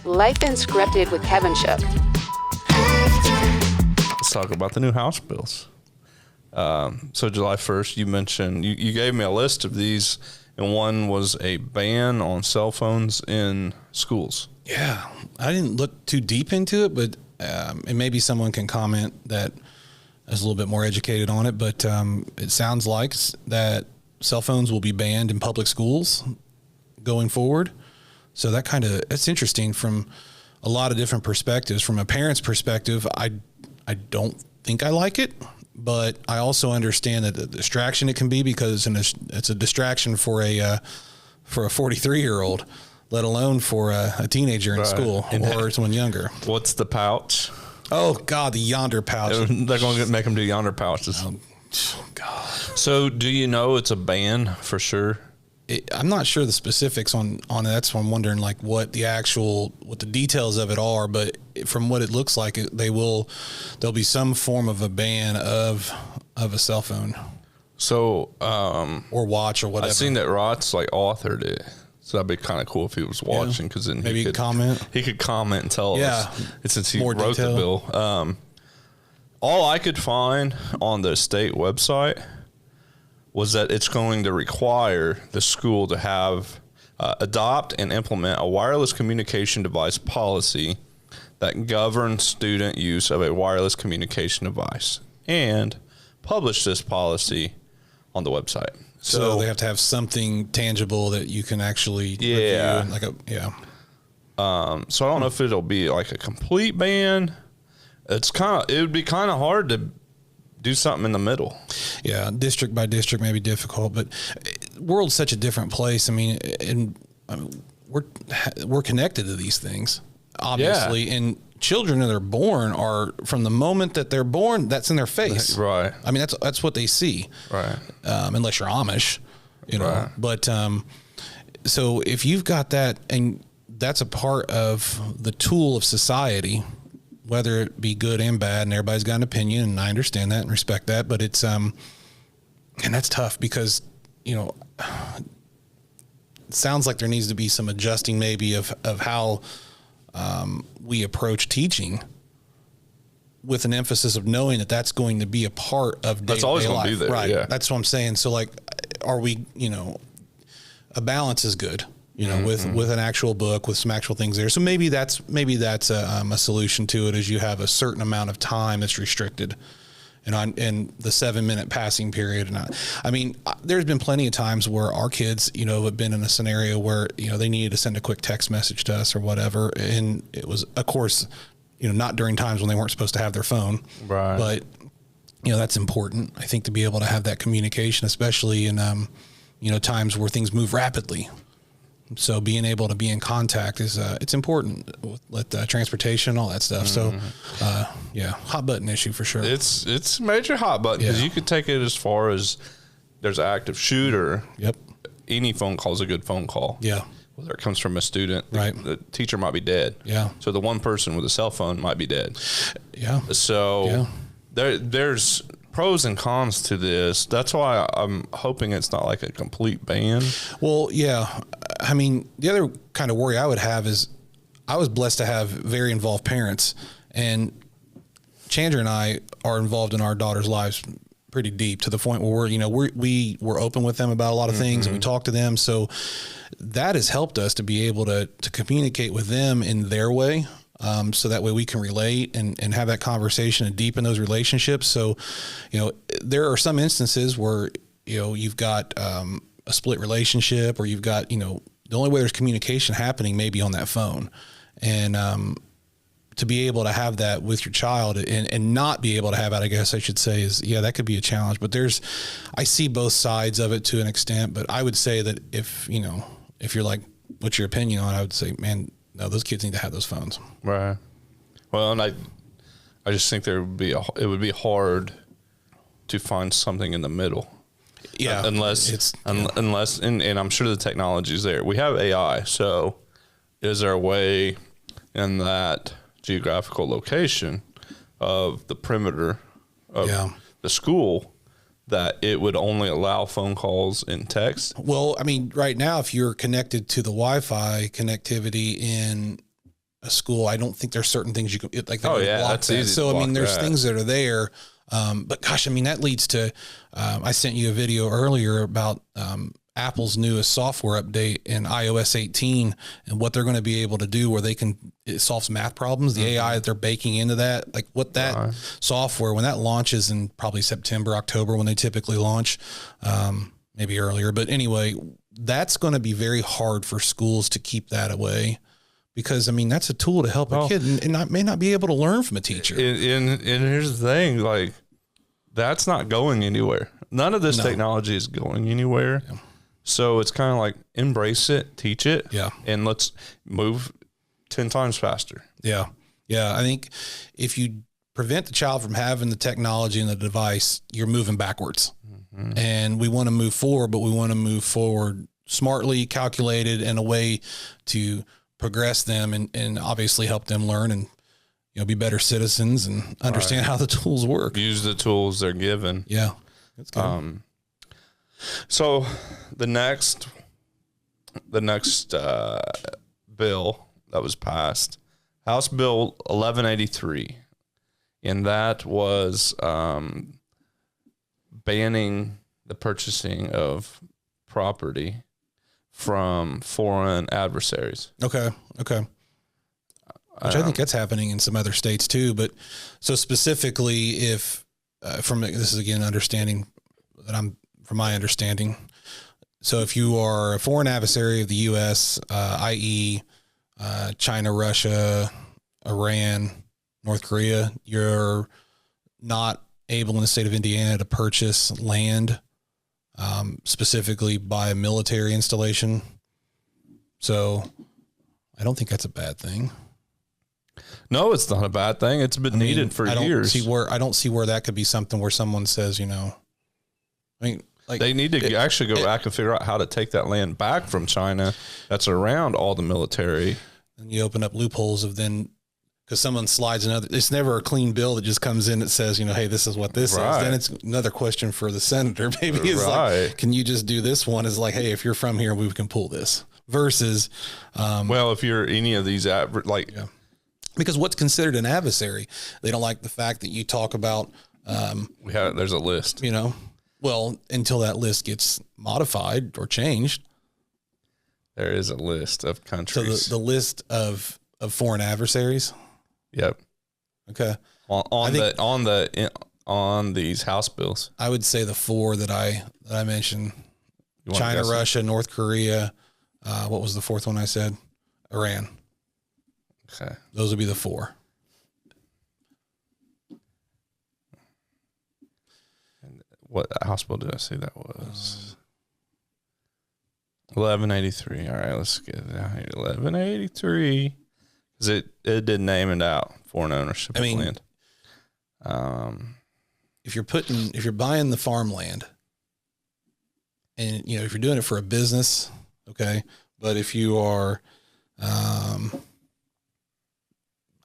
Life Unscripted with Kevin Shook. Let's talk about the new House bills. So July 1st, you mentioned, you gave me a list of these, and one was a ban on cell phones in schools. Yeah, I didn't look too deep into it, but and maybe someone can comment that is a little bit more educated on it, but it sounds like that cell phones will be banned in public schools going forward. So it's interesting from a lot of different perspectives. From a parent's perspective, I don't think I like it, but I also understand that the distraction it can be, because it's a distraction for a 43-year-old, let alone for a teenager in school or someone younger. What's the pouch? Oh God, the Yonder pouch. They're going to make them do Yonder pouches. Oh, God. So do you know it's a ban for sure? I'm not sure the specifics on it. That's why I'm wondering like what the details of it are, but from what it looks like, there'll be some form of a ban of a cell phone. So, or watch or whatever. I've seen that Rott's like authored it. So that'd be kind of cool if he was watching, because then maybe he could comment. He could comment and tell us. Since he wrote detail. the bill. All I could find on the state website was that it's going to require the school to have adopt and implement a wireless communication device policy that governs student use of a wireless communication device, and publish this policy on the website. So they have to have something tangible that you can actually review. And so I don't know if it'll be like a complete ban. It would be kind of hard to do something in the middle. Yeah, district by district may be difficult, but the world's such a different place. I mean, we're connected to these things, obviously, and children that are born are, from the moment that they're born, that's in their face. Right. I mean, that's what they see. Right. Unless you're Amish, you know. Right. But so if you've got that, and that's a part of the tool of society, whether it be good and bad, and everybody's got an opinion, and I understand that and respect that, but it's and that's tough because, you know, it sounds like there needs to be some adjusting maybe of how we approach teaching, with an emphasis of knowing that that's going to be a part of day-to-day life. That's always going to be there, right? Yeah. That's what I'm saying. So like, are we, a balance is good, with an actual book, with some actual things there. So maybe that's a solution to it, is you have a certain amount of time that's restricted, and the 7-minute passing period. And I mean, there's been plenty of times where our kids, have been in a scenario where, they needed to send a quick text message to us or whatever. And it was, of course, not during times when they weren't supposed to have their phone. Right. But, that's important, I think, to be able to have that communication, especially in, times where things move rapidly. So being able to be in contact is, it's important with transportation, all that stuff. Mm-hmm. So, hot button issue for sure. It's a major hot button, because you could take it as far as there's an active shooter. Yep. Any phone call is a good phone call. Yeah. Whether it comes from a student, right. The teacher might be dead. Yeah. So the one person with a cell phone might be dead. Yeah. So there's pros and cons to this. That's why I'm hoping it's not like a complete ban. Well, yeah. I mean, the other kind of worry I would have is, I was blessed to have very involved parents, and Chandra and I are involved in our daughter's lives pretty deep, to the point where we're open with them about a lot of things, and we talk to them. So that has helped us to be able to communicate with them in their way. So that way we can relate and have that conversation and deepen those relationships. So, there are some instances where, you've got a split relationship, or you've got, the only way there's communication happening may be on that phone. And to be able to have that with your child and not be able to have it, I guess I should say, is, that could be a challenge. But I see both sides of it to an extent. But I would say that if you're like, what's your opinion on it, I would say, man, no, those kids need to have those phones. Right. Well, and I just think it would be hard to find something in the middle. Yeah. Unless, and I'm sure the technology is there. We have AI. So is there a way in that geographical location of the perimeter of the school that it would only allow phone calls and text? Well, I mean, right now, if you're connected to the Wi-Fi connectivity in a school, I don't think there's certain things you can like. Oh, would yeah, block that's that. easy So to I mean, block there's that. things that are there. But gosh, I mean, that leads to. I sent you a video earlier about Apple's newest software update in iOS 18 and what they're going to be able to do, where it solves math problems. The AI that they're baking into that, like what that software, when that launches in probably September, October, when they typically launch, maybe earlier. But anyway, that's going to be very hard for schools to keep that away, because I mean, that's a tool to help a kid and I may not be able to learn from a teacher. And here's the thing, like, that's not going anywhere. None of this technology is going anywhere. Yeah. So it's kind of like embrace it, teach it, and let's move 10 times faster. Yeah. Yeah. I think if you prevent the child from having the technology and the device, you're moving backwards. Mm-hmm. And we want to move forward, but we want to move forward smartly, calculated, in a way to progress them and obviously help them learn and, you know, be better citizens and understand how the tools work. Use the tools they're given. Yeah. That's good. So the next bill that was passed, House Bill 1183, and that was banning the purchasing of property from foreign adversaries. Okay. Which I think that's happening in some other states too. But so specifically, if this is again understanding that from my understanding. So if you are a foreign adversary of the U.S., i.e. China, Russia, Iran, North Korea, you're not able in the state of Indiana to purchase land specifically by a military installation. So I don't think that's a bad thing. No, it's not a bad thing. It's been needed for years. I don't see where that could be something where someone says, you know, I mean, like they need to actually go back and figure out how to take that land back from China that's around all the military. And you open up loopholes of then, because someone slides another, it's never a clean bill that just comes in that says, you know, hey, this is what this is. Then it's another question for the senator. Maybe it's like, can you just do this one? Is like, hey, if you're from here, we can pull this. Versus, well, if you're any of these, because what's considered an adversary, they don't like the fact that you talk about. There's a list, you know. Well, until that list gets modified or changed. There is a list of countries. So the list of foreign adversaries. Yep. Okay. On these House bills, I would say the four that I mentioned: China, Russia, North Korea. What was the fourth one I said? Iran. Okay. Those would be the four. What House bill did I say that was? 1183. All right, let's get it down here. 1183. Because it did name it out, foreign ownership of land. If you're buying the farmland, and you know, if you're doing it for a business, okay. But if you are, I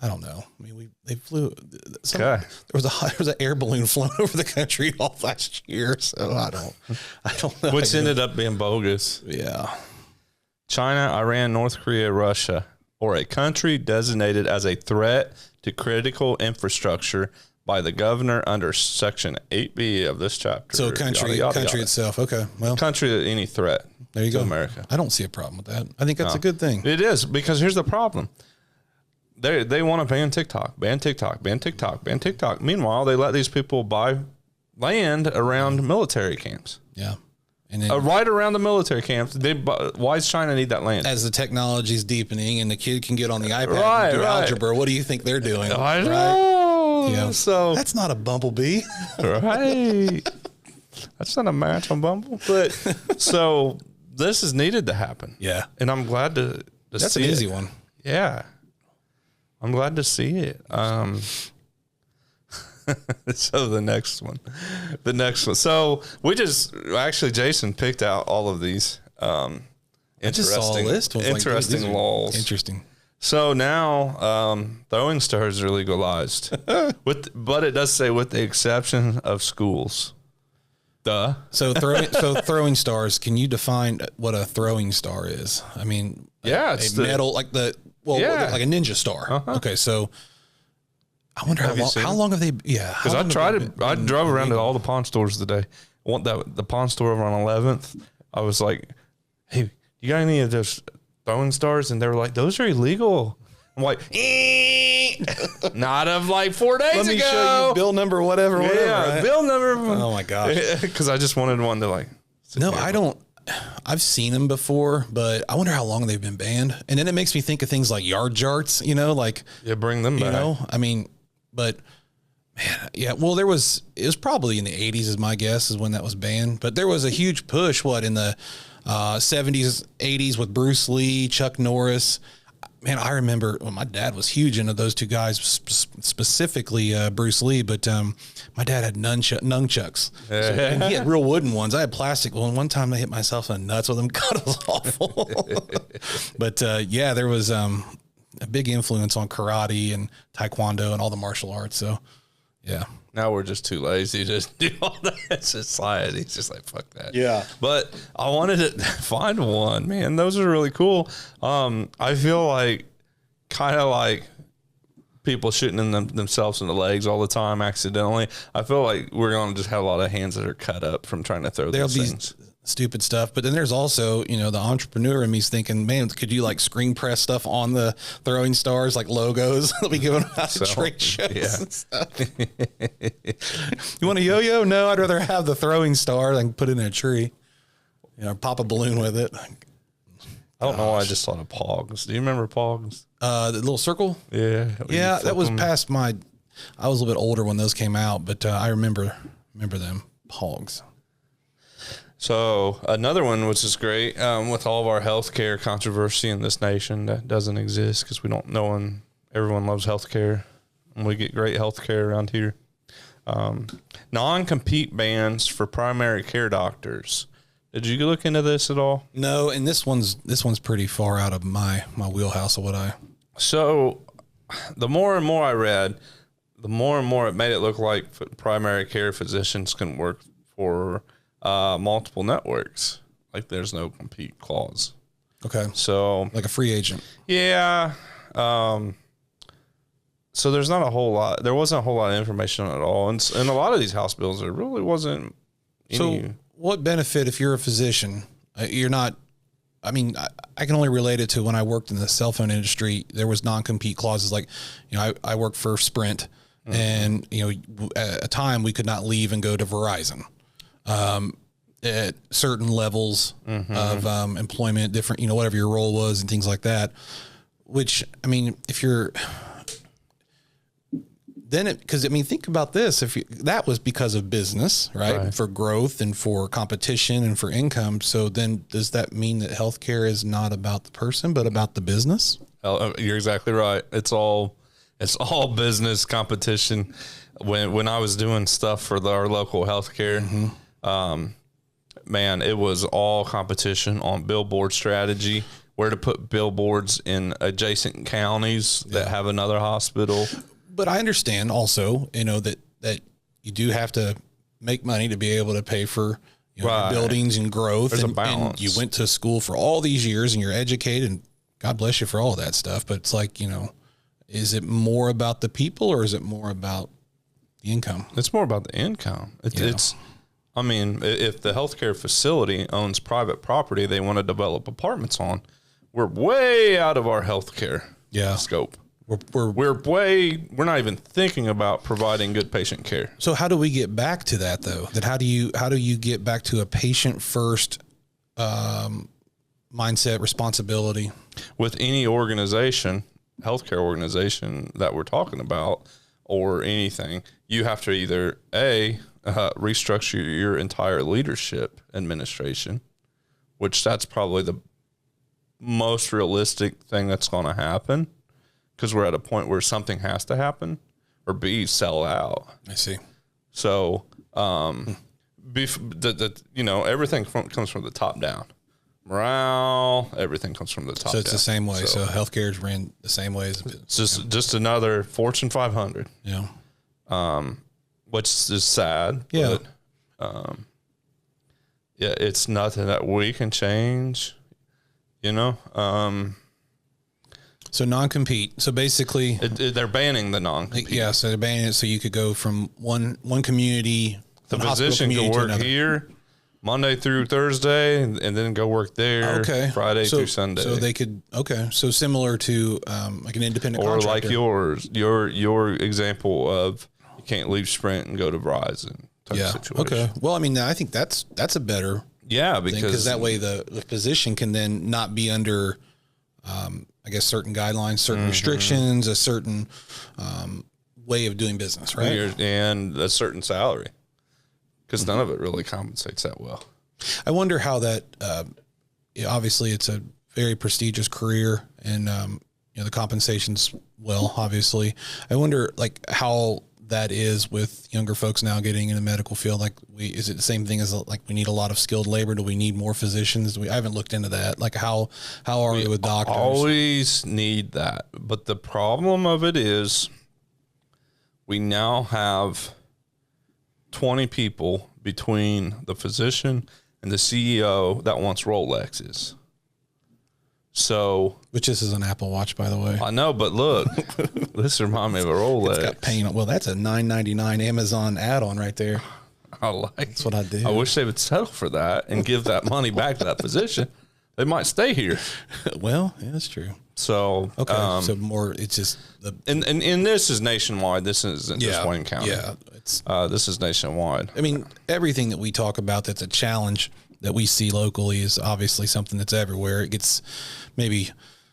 don't know. I mean, they flew. There was an air balloon flown over the country all last year. So I don't know. Which ended up being bogus. Yeah. China, Iran, North Korea, Russia, or a country designated as a threat to critical infrastructure by the governor under Section 8B of this chapter. So country itself. Okay. Well, country, any threat. There you go. America. I don't see a problem with that. I think that's a good thing. It is, because here's the problem. They want to ban TikTok. Meanwhile, they let these people buy land around military camps. Yeah. And then, right around the military camps. Why does China need that land? As the technology is deepening and the kid can get on the iPad and do algebra, what do you think they're doing? I know. Yeah. So that's not a bumblebee. Right. That's not a match on Bumble. But so this is needed to happen. Yeah. And I'm glad to see it. That's an easy one. Yeah. I'm glad to see it. So the next one. So Jason picked out all of these interesting laws. Interesting. So now throwing stars are legalized, but it does say with the exception of schools. Duh. So throwing stars. Can you define what a throwing star is? I mean, yeah, it's metal, like the Well, Yeah. like a ninja star. Okay, so I wonder Have you seen how them? long have they? Yeah, Because I drove around to all the pawn stores today. I want the pawn store over on 11th. I was like, hey, you got any of those throwing stars? And they were like, those are illegal. I'm like, not of like 4 days ago. Let me show you bill number whatever. Yeah, right? bill number. Oh my gosh. Because I just wanted one to like. No, I don't. I've seen them before, but I wonder how long they've been banned. And then it makes me think of things like yard jarts, like, Yeah, bring them back. I mean, but man, yeah, well, it was probably in the 80s is my guess is when that was banned, but there was a huge push, in the 70s, 80s with Bruce Lee, Chuck Norris. Man, I remember my dad was huge into those two guys, specifically Bruce Lee, but my dad had nunchucks. And he had real wooden ones. I had plastic. Well, one time I hit myself in the nuts with them. God, it was awful. But yeah, there was a big influence on karate and taekwondo and all the martial arts. So, yeah. Now we're just too lazy to do all that. Society. It's just like, fuck that. Yeah. But I wanted to find one, man. Those are really cool. I feel like kind of like people shooting in themselves in the legs all the time accidentally. I feel like we're going to just have a lot of hands that are cut up from trying to throw those things. Stupid stuff. But then there's also, the entrepreneur in me's thinking, man, could you like screen press stuff on the throwing stars, like logos that we giving out at trade shows and stuff? You want a yo-yo? No, I'd rather have the throwing star than put it in a tree. Pop a balloon with it. I don't know why I just thought of Pogs. Do you remember Pogs? The little circle? Yeah. Yeah, that was past I was a little bit older when those came out, but I remember them. Pogs. So another one, which is great, with all of our healthcare controversy in this nation that doesn't exist because we don't know, and everyone loves healthcare, and we get great healthcare around here. Non-compete bans for primary care doctors. Did you look into this at all? No, and this one's pretty far out of my wheelhouse of what I. So, the more and more I read, the more and more it made it look like primary care physicians can work for multiple networks. Like there's no compete clause. Okay. So like a free agent. Yeah. So there's not a whole lot. There wasn't a whole lot of information at all. And in a lot of these hospitals, there really wasn't any. So what benefit if you're a physician? You're not. I mean, I can only relate it to when I worked in the cell phone industry. There was non-compete clauses. Like, I worked for Sprint, and at a time we could not leave and go to Verizon. At certain levels of employment, different, whatever your role was and things like that, which, I mean, if you're then think about this, that was because of business, right? For growth and for competition and for income. So then does that mean that healthcare is not about the person, but about the business? You're exactly right. It's all business competition. When I was doing stuff for our local healthcare, man, it was all competition on billboard strategy, where to put billboards in adjacent counties that have another hospital. But I understand also, that you do have to make money to be able to pay for your buildings and growth. There's and, a balance. And you went to school for all these years and you're educated, and God bless you for all of that stuff. But it's like, is it more about the people or is it more about the income? It's more about the income. It's I mean, if the healthcare facility owns private property they want to develop apartments on, we're way out of our healthcare scope. We're not even thinking about providing good patient care. So how do we get back to that though? How do you get back to a patient first mindset, responsibility? With any organization, healthcare organization that we're talking about, or anything, you have to either restructure your entire leadership administration, which that's probably the most realistic thing that's going to happen, because we're at a point where something has to happen, or B, sell out. I see. So, everything comes from the top down. Morale, everything comes from the top down. So it's the same way. So healthcare is ran the same way as it's just another Fortune 500. Yeah. Which is sad. Yeah. But, it's nothing that we can change, So non-compete. So basically, They're banning the non-compete. yeah. So they're banning it. So you could go from one community, The one hospital physician community can to work another. here Monday through Thursday, and then go work there. Okay. Friday through Sunday. So they could. Okay. So similar to like an independent or contractor. like your example of you can't leave Sprint and go to Verizon type Yeah. situation. Okay. Well, I mean, I think that's a better Yeah, thing because that way the physician can then not be under, I guess, certain guidelines, certain restrictions, a certain way of doing business, right? and a certain salary, because none of it really compensates that well. I wonder how that. Obviously, it's a very prestigious career, and the compensation's well. Obviously, I wonder like how that is with younger folks now getting in the medical field. Like, is it the same thing as like we need a lot of skilled labor? Do we need more physicians? I haven't looked into that. Like, how are we with doctors? Always need that, but the problem of it is we now have 20 people between the physician and the CEO that wants Rolexes. So, Which this is an Apple Watch, by the way. I know, but look, this reminds me of a Rolex. It's got paint on. Well, that's a $9.99 Amazon add-on right there. I like. That's what I do. I wish they would settle for that and give that money back to that physician. They might stay here. Well, yeah, that's true. So, Okay, so more. It's just the. and this is nationwide. This isn't just Wayne County. Yeah, it's. This is nationwide. I mean, everything that we talk about that's a challenge that we see locally is obviously something that's everywhere. It gets maybe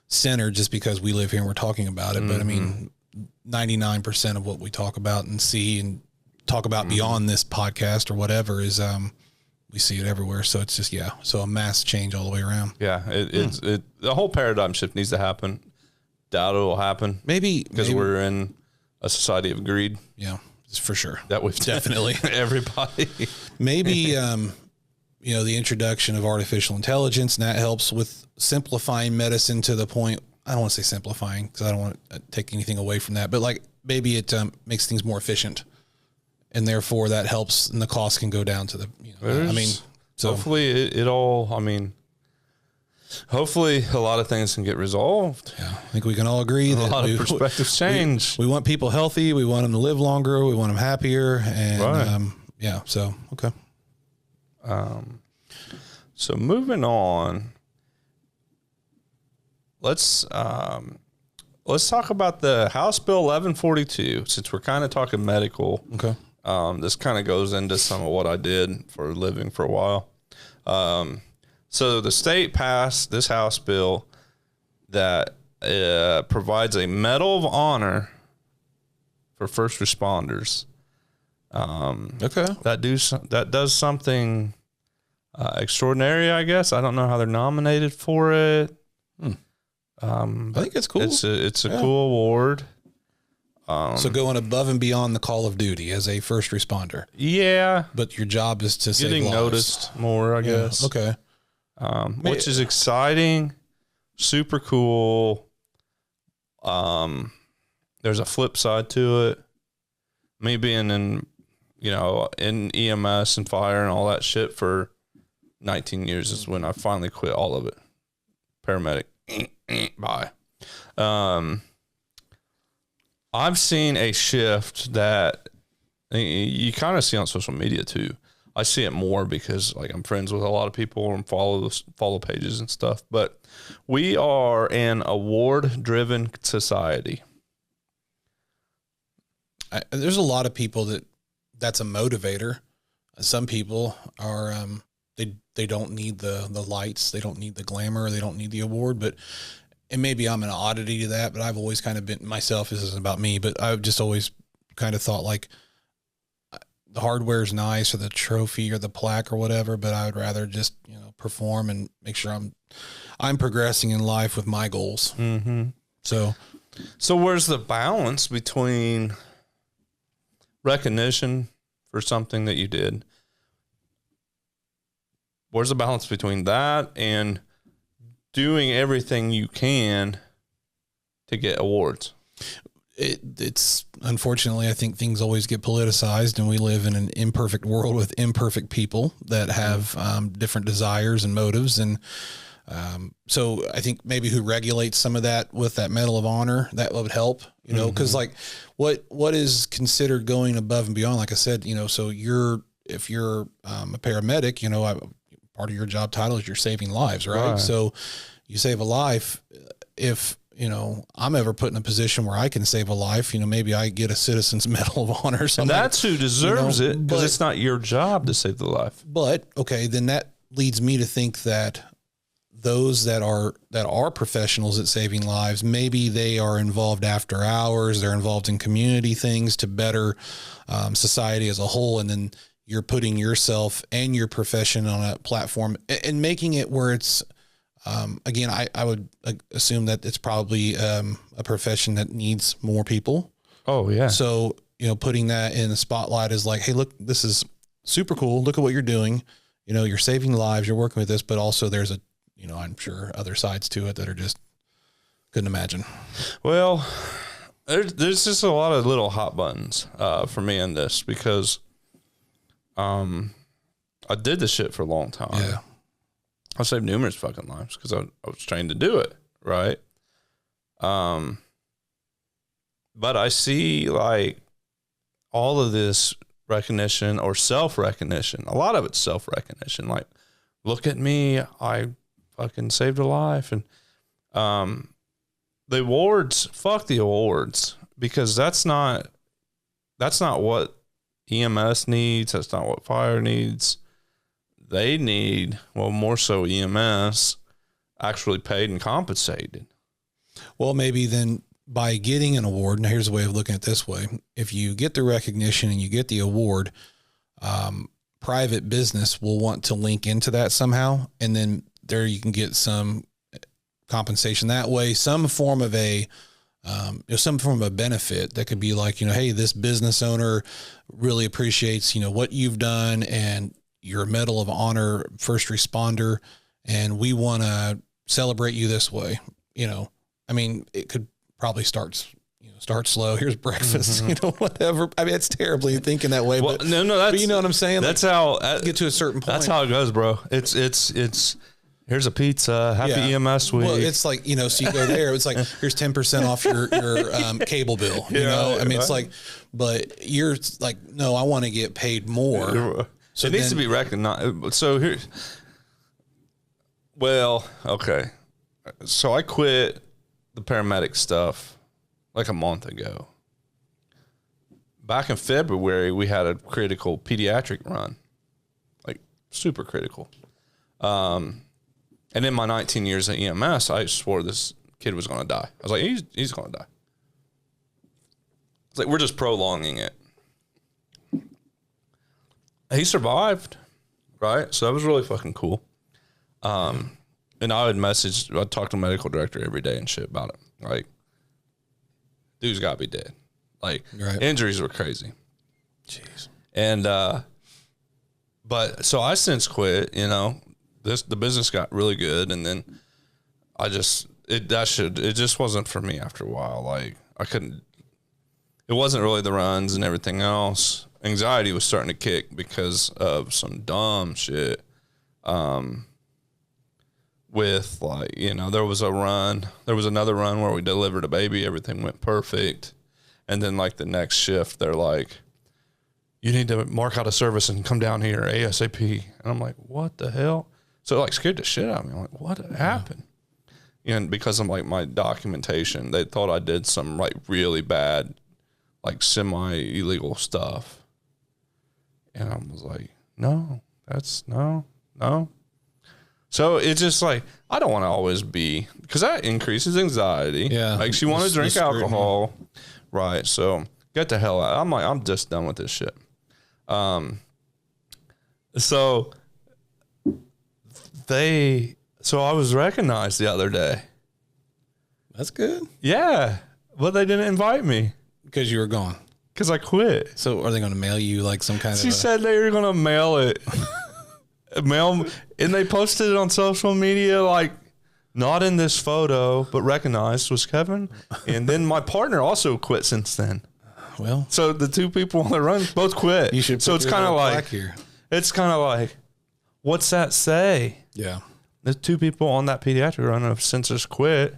centered just because we live here and we're talking about it. But I mean, 99% of what we talk about and see and talk about beyond this podcast or whatever is, we see it everywhere. So it's just, so a mass change all the way around. Yeah, the whole paradigm shift needs to happen. Doubt it will happen. Maybe. Because we're in a society of greed. Yeah, for sure. That we've Definitely. Everybody. Maybe, the introduction of artificial intelligence, and that helps with simplifying medicine to the point. I don't want to say simplifying because I don't want to take anything away from that, but like maybe it makes things more efficient, and therefore that helps, and the cost can go down to the. So hopefully it all. I mean, hopefully a lot of things can get resolved. Yeah, I think we can all agree that a lot of perspectives change. We want people healthy. We want them to live longer. We want them happier, and right. So okay. So moving on, let's talk about the House Bill 1142, since we're kind of talking medical. Okay. This kind of goes into some of what I did for a living for a while. So the state passed this House bill that provides a Medal of Honor for first responders. Okay. That does something extraordinary, I guess. I don't know how they're nominated for it. I think it's cool. It's a cool award. So going above and beyond the call of duty as a first responder. Yeah, But your job is to save getting lives. noticed more, I guess. Okay. Which is exciting, super cool. There's a flip side to it. Me being in EMS and fire and all that shit for 19 years is when I finally quit all of it. Paramedic. Bye. I've seen a shift that you kind of see on social media too. I see it more because like I'm friends with a lot of people and follow pages and stuff, but we are an award driven society. There's a lot of people that's a motivator. Some people are, they don't need the lights. They don't need the glamour. They don't need the award, and maybe I'm an oddity to that, but I've always kind of been myself. This isn't about me, but I've just always kind of thought like the hardware's nice or the trophy or the plaque or whatever, but I would rather just, perform and make sure I'm progressing in life with my goals. Mm-hmm. So where's the balance between recognition for something that you did? Where's the balance between that and doing everything you can to get awards? It's unfortunately, I think things always get politicized, and we live in an imperfect world with imperfect people that have different desires and motives. And So I think maybe who regulates some of that with that Medal of Honor, that would help, you know, because like what is considered going above and beyond, like I said, you know, so if you're a paramedic, you know, part of your job title is you're saving lives, right? So you save a life. If, you know, I'm ever put in a position where I can save a life, you know, maybe I get a Citizen's Medal of Honor or something. And that's who deserves it, because it's not your job to save the life. But okay, then that leads me to think that those that are professionals at saving lives, maybe they are involved after hours, they're involved in community things to better society as a whole. And then you're putting yourself and your profession on a platform and making it where it's, again, I would assume that it's probably a profession that needs more people. Oh yeah. So, you know, putting that in the spotlight is like, hey, look, this is super cool. Look at what you're doing. You know, you're saving lives, you're working with this, but also there's a, you know, I'm sure other sides to it that are just couldn't imagine. Well, there's just a lot of little hot buttons for me in this, because I did this shit for a long time. Yeah. I saved numerous fucking lives because I was trained to do it, right? But I see like all of this recognition or self-recognition. A lot of it's self-recognition. Like, look at me, I fucking saved a life. And the awards, fuck the awards, because that's not what EMS needs. That's not what fire needs. They need, well, more so EMS, actually paid and compensated. Well, maybe then by getting an award, and here's a way of looking at it this way. If you get the recognition and you get the award, private business will want to link into that somehow. And then there you can get some compensation that way, some form of a benefit that could be like, you know, hey, this business owner really appreciates, you know, what you've done, and you're a Medal of Honor first responder, and we want to celebrate you this way. You know, I mean, it could probably start slow. Here's breakfast, you know, whatever. I mean, it's terribly thinking that way, but no, but you know what I'm saying? That's like, how get to a certain point. That's how it goes, bro. It's here's a pizza. Happy EMS week. Well, it's like, you know, so you go there, it's like, here's 10% off your cable bill, you know? I mean, it's like, but you're like, no, I want to get paid more. So it needs to be recognized. So here, well, okay. So I quit the paramedic stuff like a month ago. Back in February, we had a critical pediatric run, like super critical. And in my 19 years at EMS, I swore this kid was going to die. I was like, he's going to die. It's like, we're just prolonging it. He survived, right? So that was really fucking cool. And I'd talk to the medical director every day and shit about it. Like, dude's got to be dead. Like, injuries were crazy. Jeez. And, but so I since quit, you know. The business got really good, and then it just wasn't for me after a while. Like, it wasn't really the runs and everything else. Anxiety was starting to kick because of some dumb shit. With like, you know, there was another run where we delivered a baby, everything went perfect. And then like the next shift, they're like, you need to mark out a service and come down here ASAP. And I'm like, what the hell? So it like scared the shit out of me. I'm like, what happened? And because of like my documentation, they thought I did some like really bad, like semi-illegal stuff. And I was like, no. So it's just like, I don't want to always be, because that increases anxiety. Yeah. Makes you want to drink alcohol. Right. So get the hell out. I'm like, I'm just done with this shit. So I was recognized the other day. That's good. Yeah. But they didn't invite me. Because you were gone. Because I quit. So are they going to mail you like some kind of... She said they were going to mail it. And they posted it on social media, like, not in this photo, but recognized was Kevin. And then my partner also quit since then. Well, so the two people on the run both quit. You should. So it's kind of like, here. It's kind of like, what's that say? Yeah. The 2 people on that pediatric run have since just quit.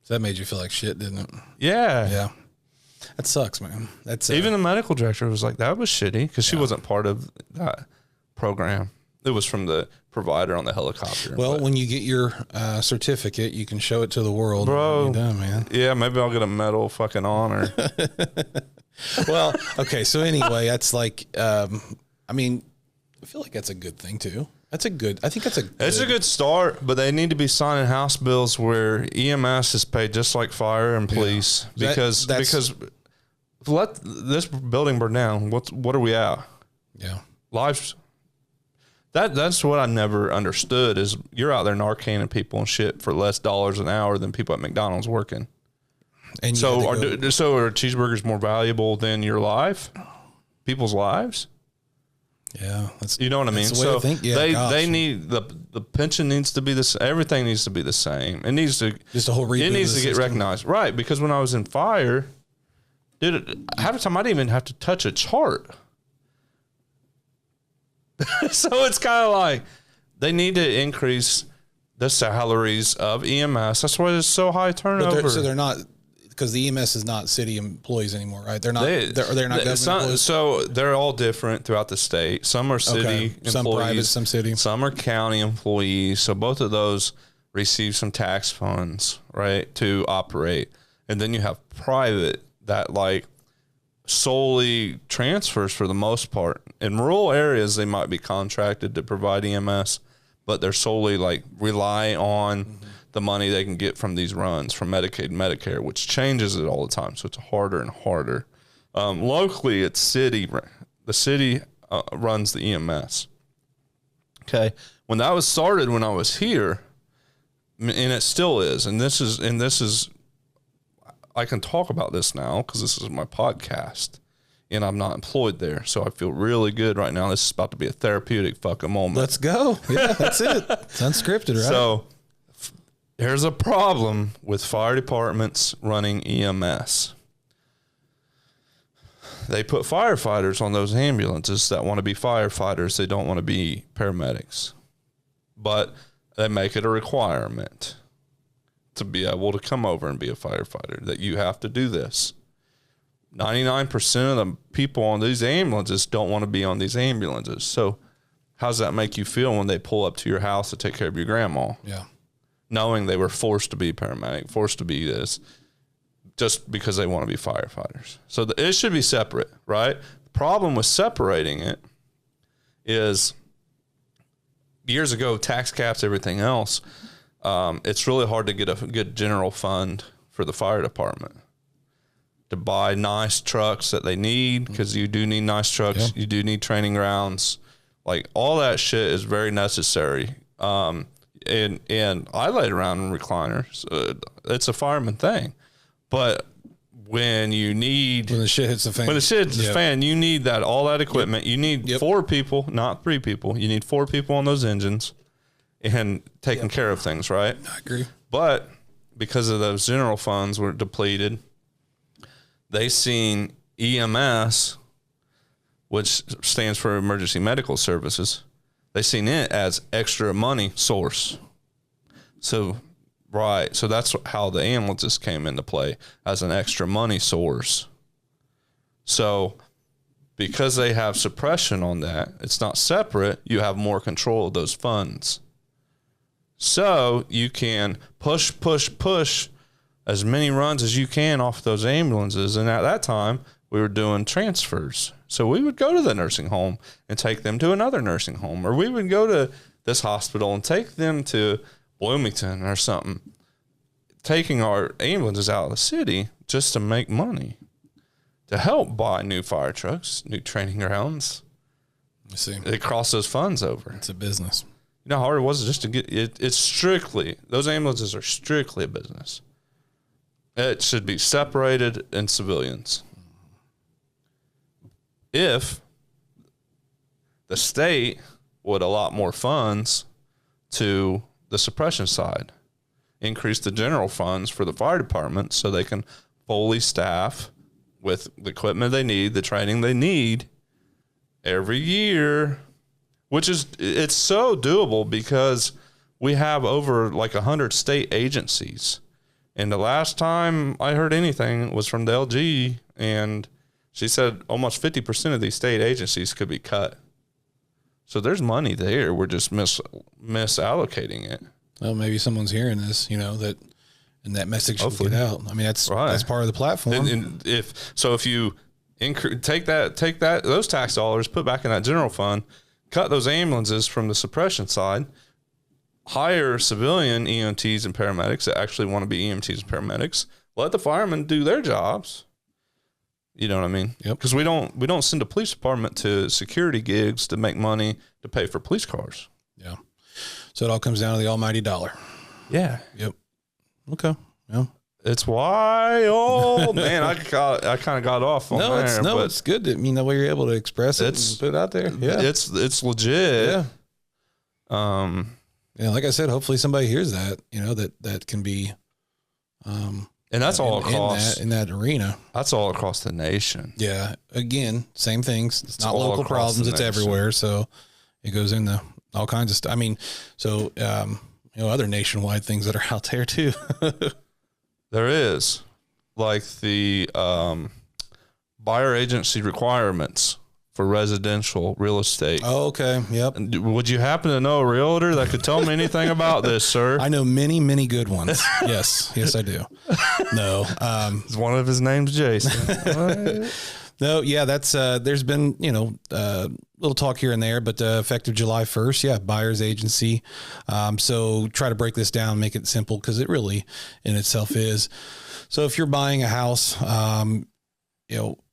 So that made you feel like shit, didn't it? Yeah. Yeah. That sucks, man. That's Even the medical director was like, that was shitty because she wasn't part of that program. It was from the provider on the helicopter. Well, when you get your certificate, you can show it to the world. Bro. You're done, man. Yeah, maybe I'll get a medal of fucking honor. Well, okay. So anyway, that's like, I mean, I feel like that's a good thing too. I think that's a good start, but they need to be signing House bills where EMS is paid just like fire and police because let this building burn down. What are we at? Yeah. Lives. That's what I never understood is you're out there narcaning people and shit for less dollars an hour than people at McDonald's working. And so are cheeseburgers more valuable than your life? People's lives? Yeah, you know what I mean. So they need the pension needs to be the same. Everything needs to be the same. It needs to just a whole reboot. It needs to get recognized, right? Because when I was in fire, dude, half the time I didn't even have to touch a chart. So it's kind of like they need to increase the salaries of EMS. That's why there's so high turnover. So they're not. Because the EMS is not city employees anymore, right? They're not. They're not government employees. So they're all different throughout the state. Some are city employees, some private, some city. Some are county employees. So both of those receive some tax funds, right, to operate. And then you have private that like solely transfers for the most part. In rural areas, they might be contracted to provide EMS, but they're solely like rely on the money they can get from these runs from Medicaid and Medicare, which changes it all the time. So it's harder and harder. Locally, it's city. The city runs the EMS. Okay. When that was started, when I was here, and it still is, and this is, I can talk about this now because this is my podcast and I'm not employed there. So I feel really good right now. This is about to be a therapeutic fucking moment. Let's go. Yeah, that's it. It's unscripted, right? So, here's a problem with fire departments running EMS. They put firefighters on those ambulances that want to be firefighters. They don't want to be paramedics. But they make it a requirement to be able to come over and be a firefighter, that you have to do this. 99% of the people on these ambulances don't want to be on these ambulances. So how does that make you feel when they pull up to your house to take care of your grandma? Yeah. Knowing they were forced to be paramedic, forced to be this, just because they want to be firefighters. So it should be separate, right? The problem with separating it is years ago, tax caps, everything else, it's really hard to get a good general fund for the fire department to buy nice trucks that they need, because you do need nice trucks. Yeah. You do need training grounds. Like all that shit is very necessary. And I laid around in recliners. It's a fireman thing. But when the shit hits the fan, you need all that equipment. Yep. You need 4 people, not 3 people. You need 4 people on those engines and taking care of things, right? I agree. But because of those general funds were depleted, they seen EMS, which stands for Emergency Medical Services, they seen it as extra money source. So that's how the ambulances came into play, as an extra money source. So because they have suppression on that, it's not separate, you have more control of those funds. So you can push as many runs as you can off those ambulances. And at that time, we were doing transfers. So we would go to the nursing home and take them to another nursing home, or we would go to this hospital and take them to Bloomington or something, taking our ambulances out of the city just to make money, to help buy new fire trucks, new training grounds. I see. They cross those funds over. It's a business. You know how hard it was just to get it? It's strictly, those ambulances are strictly a business. It should be separated in civilians. If the state would allot more funds to the suppression side, increase the general funds for the fire department so they can fully staff with the equipment they need, the training they need every year. which is, it's so doable because we have over like 100 state agencies. And the last time I heard anything was from the LG, and she said almost 50% of these state agencies could be cut. So there's money there. We're just misallocating it. Well, maybe someone's hearing this, that, and that message should get out. I mean, that's part of the platform. And if you take those tax dollars, put back in that general fund, cut those ambulances from the suppression side, hire civilian EMTs and paramedics that actually want to be EMTs and paramedics, let the firemen do their jobs. You know what I mean? Yep. Because we don't send a police department to security gigs to make money to pay for police cars. Yeah. So it all comes down to the almighty dollar. Yeah. Yep. Okay. Yeah. It's wild, man. I kind of got off on there. But it's good that the way you're able to express it and put it out there. Yeah. It's legit. Yeah. Yeah. Like I said, hopefully somebody hears that. That can be. And that's all across in that arena. That's all across the nation. Yeah. Again, same things. It's not local problems. It's everywhere. So it goes into all kinds of stuff. I mean, so other nationwide things that are out there too. There is, like the buyer agency requirements for residential real estate. Oh, okay. Yep. Would you happen to know a realtor that could tell me anything about this, sir? I know many, many good ones. Yes, I do. No, one of his name's Jason. No, yeah, that's there's been little talk here and there, but effective July 1st, yeah, buyer's agency. So try to break this down, make it simple because it really in itself is. So if you're buying a house,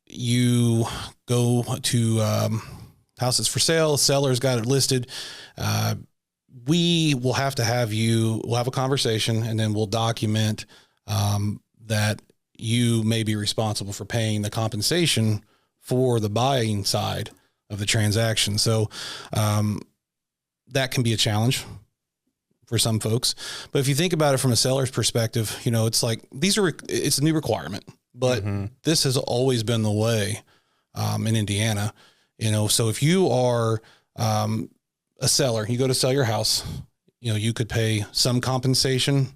you go to houses for sale, seller's got it listed. We will have to we'll have a conversation and then we'll document that you may be responsible for paying the compensation for the buying side of the transaction. So that can be a challenge for some folks. But if you think about it from a seller's perspective, it's like it's a new requirement, but this has always been the way in Indiana. So if you are a seller, you go to sell your house, you could pay some compensation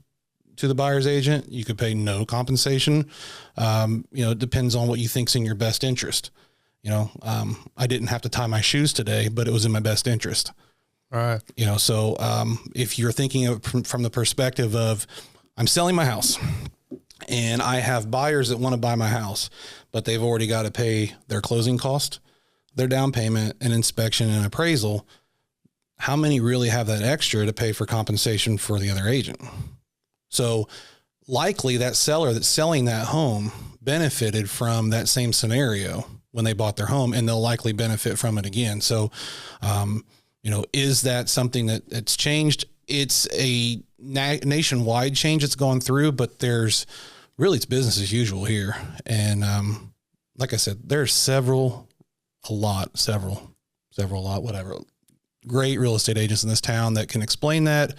to the buyer's agent. You could pay no compensation. It depends on what you think's in your best interest. I didn't have to tie my shoes today, but it was in my best interest. All right. So if you're thinking of from the perspective of I'm selling my house and I have buyers that want to buy my house, but they've already got to pay their closing cost, their down payment, and inspection and appraisal. How many really have that extra to pay for compensation for the other agent? So likely that seller that's selling that home benefited from that same scenario when they bought their home, and they'll likely benefit from it again. So, is that something that's changed? It's a nationwide change that's gone through, but it's business as usual here. And, like I said, there's several, whatever, great real estate agents in this town that can explain that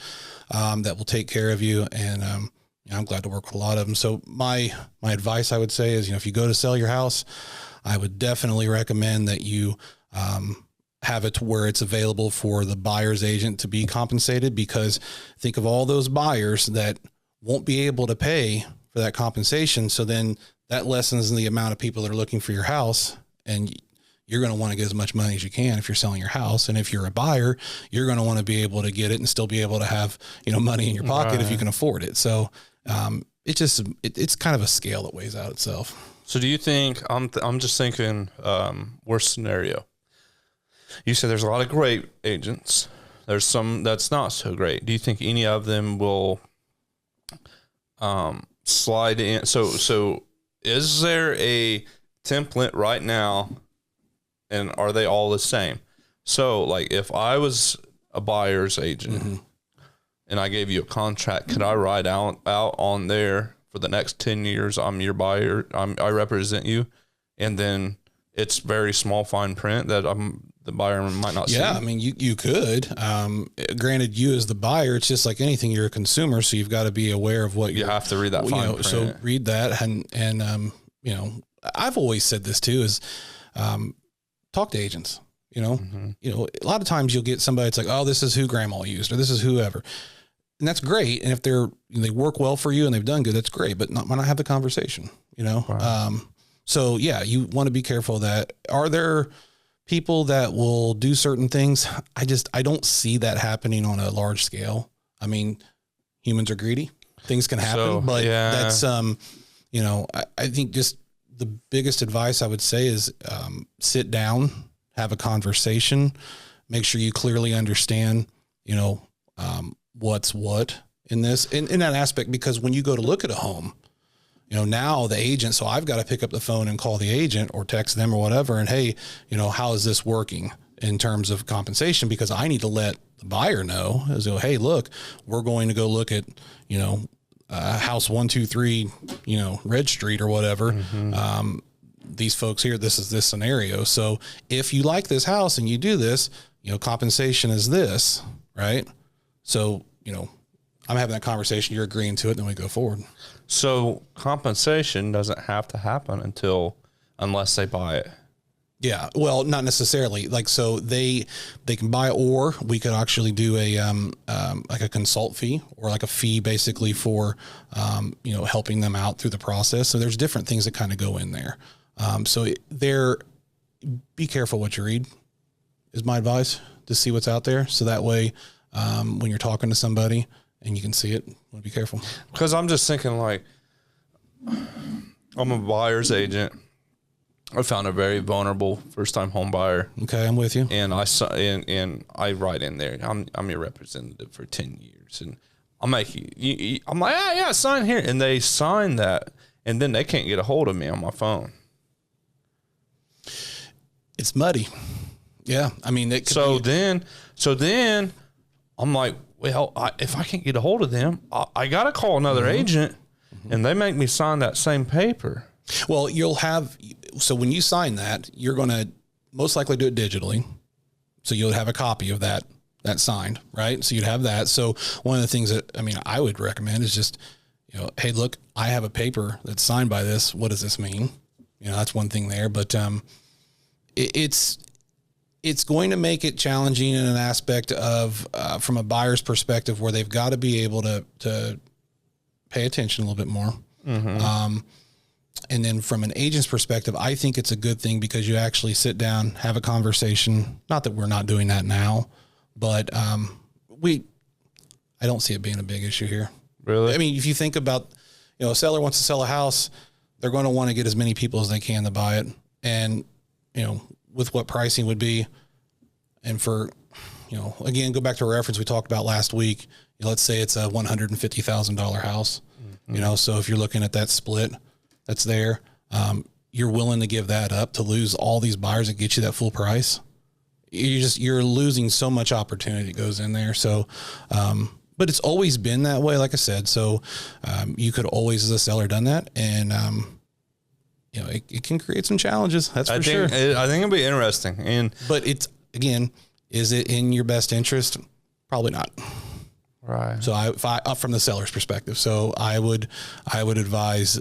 will take care of you. And, I'm glad to work with a lot of them. So my advice I would say is, if you go to sell your house, I would definitely recommend that you, have it to where it's available for the buyer's agent to be compensated, because think of all those buyers that won't be able to pay for that compensation. So then that lessens the amount of people that are looking for your house, and you're going to want to get as much money as you can if you're selling your house. And if you're a buyer, you're going to want to be able to get it and still be able to have, money in your pocket if you can afford it. So, it's kind of a scale that weighs out itself. So do you think, I'm just thinking, worst scenario. You said there's a lot of great agents. There's some that's not so great. Do you think any of them will slide in? So is there a template right now, and are they all the same? So like if I was a buyer's agent and I gave you a contract, could I write out on there for the next 10 years, I'm your buyer, I represent you, and then it's very small fine print that the buyer might not see? Yeah, I mean, you could. Granted, you as the buyer, it's just like anything. You're a consumer, so you've got to be aware of what you have to read that fine print. So read that, and I've always said this too: is talk to agents. You know, a lot of times you'll get somebody that's like, oh, this is who grandma used, or this is whoever. And that's great. And if they work well for you and they've done good, that's great, but why not have the conversation, you know? Wow. So yeah, you want to be careful of that. Are there people that will do certain things? I don't see that happening on a large scale. I mean, humans are greedy. Things can happen, but that's, you know, I think just the biggest advice I would say is, sit down, have a conversation, make sure you clearly understand, you know, what's what in this, in that aspect, because when you go to look at a home, you know, now the agent, so I've got to pick up the phone and call the agent or text them or whatever. And hey, you know, how is this working in terms of compensation? Because I need to let the buyer know as well, hey, look, we're going to go look at, you know, house 123, you know, Red Street or whatever. These folks here, this is this scenario. So if you like this house and you do this, you know, compensation is this, right? So, you know, I'm having that conversation, you're agreeing to it, then we go forward. So compensation doesn't have to happen unless they buy it. Yeah. Well, not necessarily. Like, so they can buy, or we could actually do a, like a consult fee, or like a fee basically for, you know, helping them out through the process. So there's different things that kind of go in there. So be careful what you read is my advice, to see what's out there. So that way, when you're talking to somebody and you can see it, be careful. Because I'm just thinking, like, I'm a buyer's agent. I found a very vulnerable first-time home buyer. Okay, I'm with you. And I write in there, I'm your representative for 10 years, and I'm like, yeah, sign here, and they sign that, and then they can't get a hold of me on my phone. It's muddy. Yeah, I mean, it could so then I'm like, well, if I can't get a hold of them, I got to call another agent, and they make me sign that same paper. Well, so when you sign that, you're going to most likely do it digitally. So you'll have a copy of that signed, right? So you'd have that. So one of the things that, I mean, I would recommend is just, you know, hey, look, I have a paper that's signed by this. What does this mean? You know, that's one thing there, but, it's going to make it challenging in an aspect of, from a buyer's perspective, where they've got to be able to pay attention a little bit more. And then from an agent's perspective, I think it's a good thing, because you actually sit down, have a conversation. Not that we're not doing that now, but I don't see it being a big issue here. Really? I mean, if you think about, you know, a seller wants to sell a house, they're going to want to get as many people as they can to buy it. And, you know, with what pricing would be, and for, you know, again, go back to a reference we talked about last week. You know, let's say it's a $150,000 house, you know, so if you're looking at that split that's there, you're willing to give that up to lose all these buyers and get you that full price. You're losing so much opportunity that goes in there. So, but it's always been that way, like I said. So, you could always, as a seller, done that. And, you know, it can create some challenges. That's for sure. I think it'll be interesting. But it's, again, is it in your best interest? Probably not. Right. So if I from the seller's perspective, so I would advise,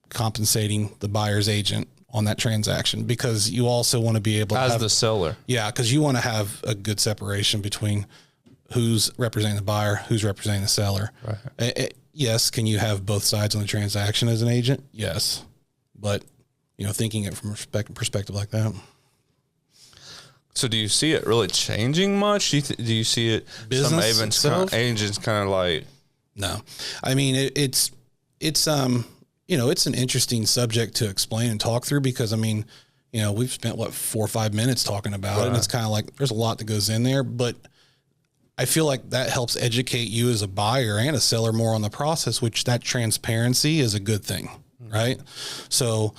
compensating the buyer's agent on that transaction, because you also want to be able to have the seller. Yeah. Cause you want to have a good separation between who's representing the buyer, who's representing the seller. Right. Yes. Can you have both sides on the transaction as an agent? Yes. But, you know, thinking it from a perspective like that. So do you see it really changing much? Do you see it? Business some agents kind of like, no, I mean, it's you know, it's an interesting subject to explain and talk through, because I mean, you know, we've spent 4 or 5 minutes talking about it, and it's kind of like, there's a lot that goes in there, but I feel like that helps educate you as a buyer and a seller more on the process, which that transparency is a good thing. Right. So,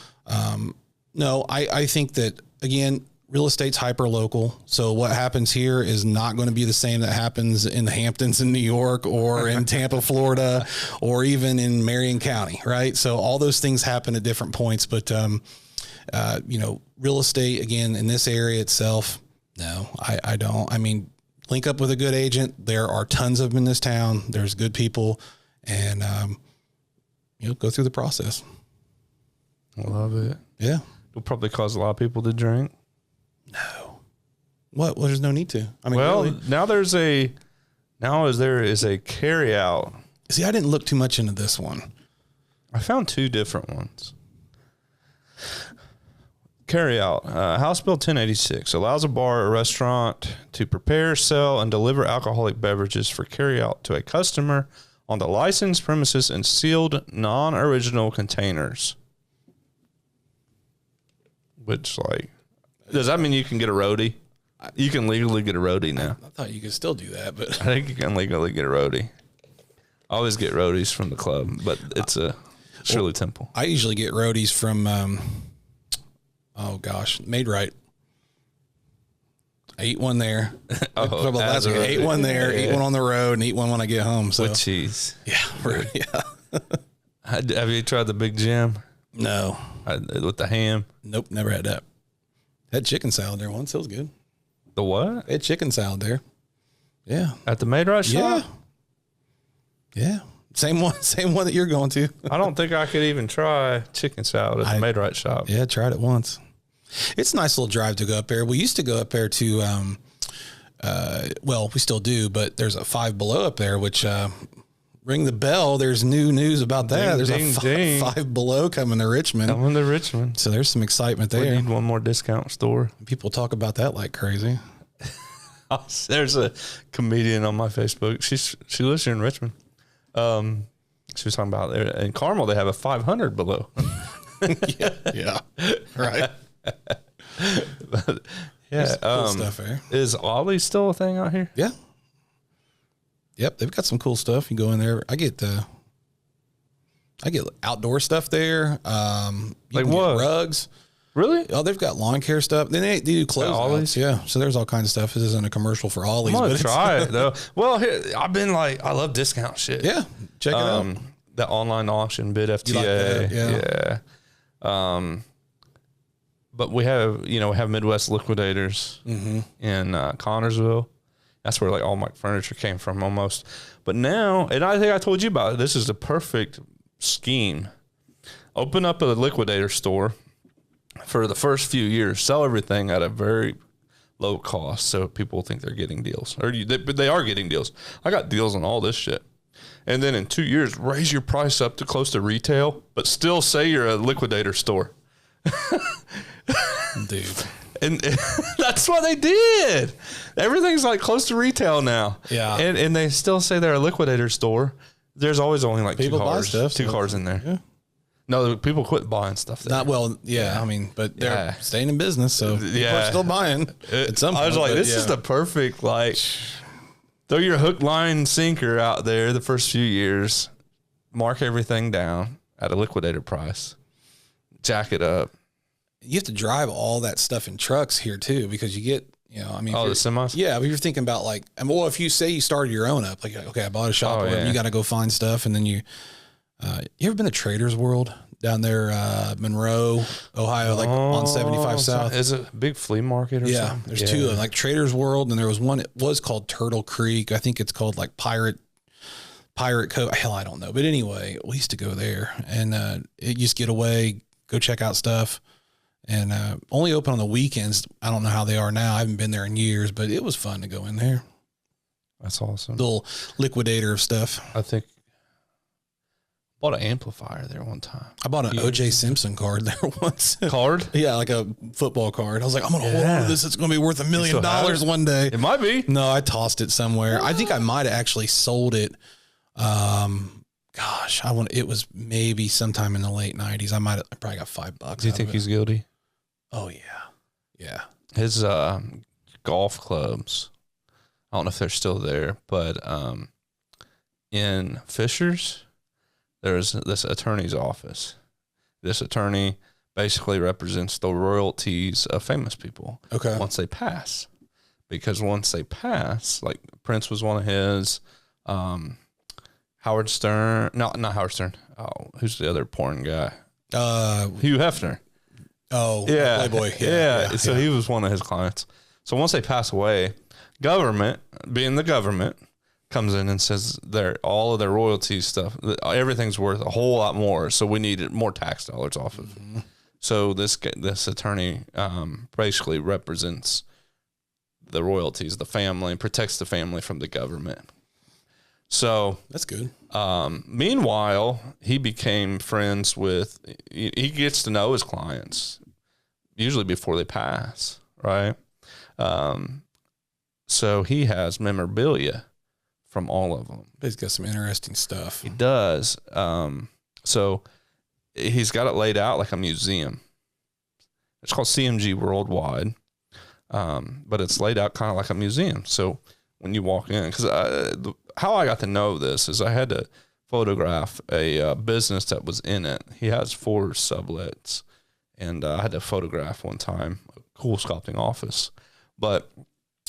no, I think that, again, real estate's hyper local. So what happens here is not going to be the same that happens in the Hamptons in New York, or in Tampa, Florida, or even in Marion County. Right. So all those things happen at different points, but, you know, real estate, again, in this area itself, no, I don't. I mean, link up with a good agent. There are tons of them in this town. There's good people, and, you know, go through the process. I love it. Yeah. It'll probably cause a lot of people to drink. No. What? Well, there's no need to. I mean, Well, really. now there is a carry out. See, I didn't look too much into this one. I found 2 different ones. Carry out. House Bill 1086 allows a bar or restaurant to prepare, sell, and deliver alcoholic beverages for carry out to a customer on the licensed premises in sealed, non-original containers. Which, like, does that mean you can get a roadie? You can legally get a roadie now. I thought you could still do that, but I think you can legally get a roadie. I always get roadies from the club, but it's a Shirley Temple. I usually get roadies from, Made Right. I eat one there. I ate one there, eat one on the road, and eat one when I get home. So with cheese. Yeah, right, yeah. Have you tried the Big Jim? No. With the ham? Nope, never had that. Had chicken salad there once. It was good. The what? Had chicken salad there. Yeah. At the Made Right shop? Yeah. Same one that you're going to. I don't think I could even try chicken salad at the Made Right shop. Yeah, tried it once. It's a nice little drive to go up there. We used to go up there to, we still do, but there's a Five Below up there, which, ring the bell. There's new news about that. Ding, There's ding, a Five Below coming to Richmond. Coming to Richmond. So there's some excitement We there. need one more discount store. People talk about that like crazy. There's a comedian on my Facebook. She lives here in Richmond. She was talking about there in Carmel. They have a 500 Below. Yeah. Right. But, yeah. Cool stuff there. Is Ollie still a thing out here? Yeah. Yep. They've got some cool stuff. You go in there. I get outdoor stuff there. You Like can what? get rugs. Really? Oh, they've got lawn care stuff. Then they do clothes. Ollie's? Yeah. So there's all kinds of stuff. This isn't a commercial for Ollie's. I'm gonna but try it though. Well, here, I've been like, I love discount shit. Yeah. Check it out. The online auction, bid FTA. You like that? Yeah. But we have Midwest Liquidators in Connorsville. That's where like all my furniture came from almost. But now, and I think I told you about it, this is the perfect scheme. Open up a liquidator store for the first few years, sell everything at a very low cost so people think they're getting deals. They are getting deals. I got deals on all this shit. And then in 2 years, raise your price up to close to retail, but still say you're a liquidator store. Dude. And that's what they did. Everything's like close to retail now. Yeah. And they still say they're a liquidator store. There's always only like People buy stuff, two so- cars in there. Yeah. No, people quit buying stuff there. Not well, yeah. I mean, but they're staying in business, so people are still buying at some point. I was like, but this is the perfect, like, throw your hook, line, sinker out there the first few years, mark everything down at a liquidator price, jack it up. You have to drive all that stuff in trucks here too, because you get, I mean, Oh, the semis? yeah, but you're thinking about like, if you say you started your own up, like, okay, I bought a shop, Oh, yeah. you got to go find stuff, and then you ever been to Trader's World down there, Monroe, Ohio, like on 75 South? Is it a big flea market or something? There's two of them, like Trader's World, and there was one. It was called Turtle Creek. I think it's called like Pirate Cove. Hell, I don't know. But anyway, we used to go there, and it used to get away, go check out stuff, and only open on the weekends. I don't know how they are now. I haven't been there in years, but it was fun to go in there. That's awesome. Little liquidator of stuff. I think bought an amplifier there one time. I bought an O.J. Simpson card there once. Card? Yeah, like a football card. I was like, I'm going to hold on to this. It's going to be worth $1 million one day. It might be. No, I tossed it somewhere. I think I might have actually sold it. It was maybe sometime in the late 90s. I probably got $5. Do you think he's guilty? Oh yeah. Yeah. His golf clubs, I don't know if they're still there, but in Fishers, there's this attorney's office. This attorney basically represents the royalties of famous people. Okay. Once they pass. Because once they pass, like Prince was one of his, Howard Stern, not Howard Stern. Oh, who's the other porn guy? Hugh Hefner. Oh, Yeah. Playboy. Yeah. So he was one of his clients. So once they pass away, government, being the government, comes in and says all of their royalties stuff, everything's worth a whole lot more. So we need more tax dollars off of So this attorney basically represents the royalties, the family, and protects the family from the government. So that's good. Meanwhile, he became friends with. He gets to know his clients usually before they pass, right? So he has memorabilia from all of them. He's got some interesting stuff. He does. So he's got it laid out like a museum. It's called CMG Worldwide, but it's laid out kind of like a museum. So when you walk in, because how I got to know this is I had to photograph a business that was in it. He has 4 sublets, and I had to photograph one time a cool sculpting office. But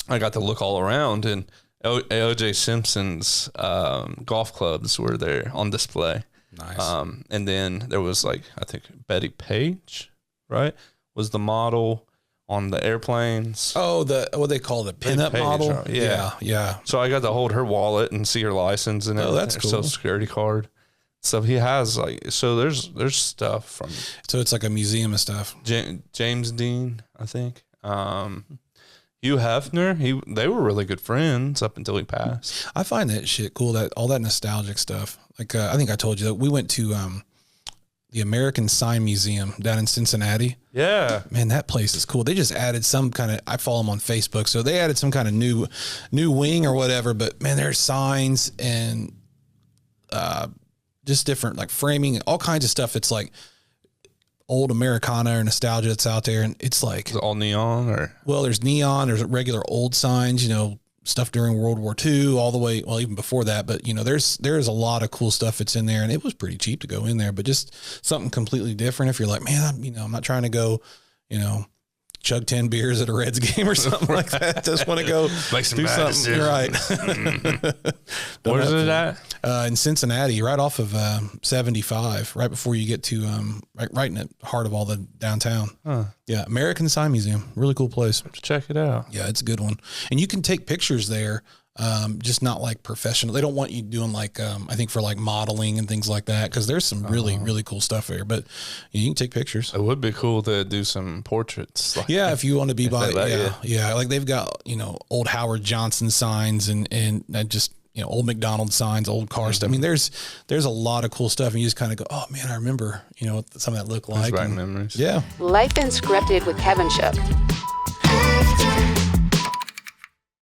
I got to look all around, and O.J. Simpson's golf clubs were there on display. Nice. And then there was I think Betty Page, right, was the model on the airplanes. Oh, what they call the pinup model. Right? Yeah. So I got to hold her wallet and see her license and Oh, that's cool. Social Security card. So he has so there's stuff from. So it's like a museum of stuff. James Dean, I think. Hugh Hefner, they were really good friends up until he passed. I find that shit cool, that all that nostalgic stuff. Like I think I told you that we went to the American Sign Museum down in Cincinnati. Yeah, man, that place is cool. They just added some kind of. I follow them on Facebook, so they added some kind of new wing or whatever. But man, there's signs and just different like framing, all kinds of stuff. It's like old Americana or nostalgia that's out there, and it's like is it all neon or there's neon, there's regular old signs, stuff during World War II, all the way even before that. But there's a lot of cool stuff that's in there, and it was pretty cheap to go in there. But just something completely different. If you're like, man, I'm not trying to go, chug 10 beers at a Reds game or something like that. Just want to go make some do bad something. Right. Where's it at? In Cincinnati, right off of 75, right before you get to right in the heart of all the downtown. Huh. Yeah, American Sign Museum, really cool place. Check it out. Yeah, it's a good one, and you can take pictures there. Just not like professional. They don't want you doing I think for like modeling and things like that, because there's some really cool stuff there. But you can take pictures. It would be cool to do some portraits. If you want to be yeah. Like they've got old Howard Johnson signs and just old McDonald's signs, old car stuff. I mean, there's a lot of cool stuff, and you just kind of go, oh man, I remember what some of that looked like. Memories. Yeah. Life Unscripted with Kevin Shook.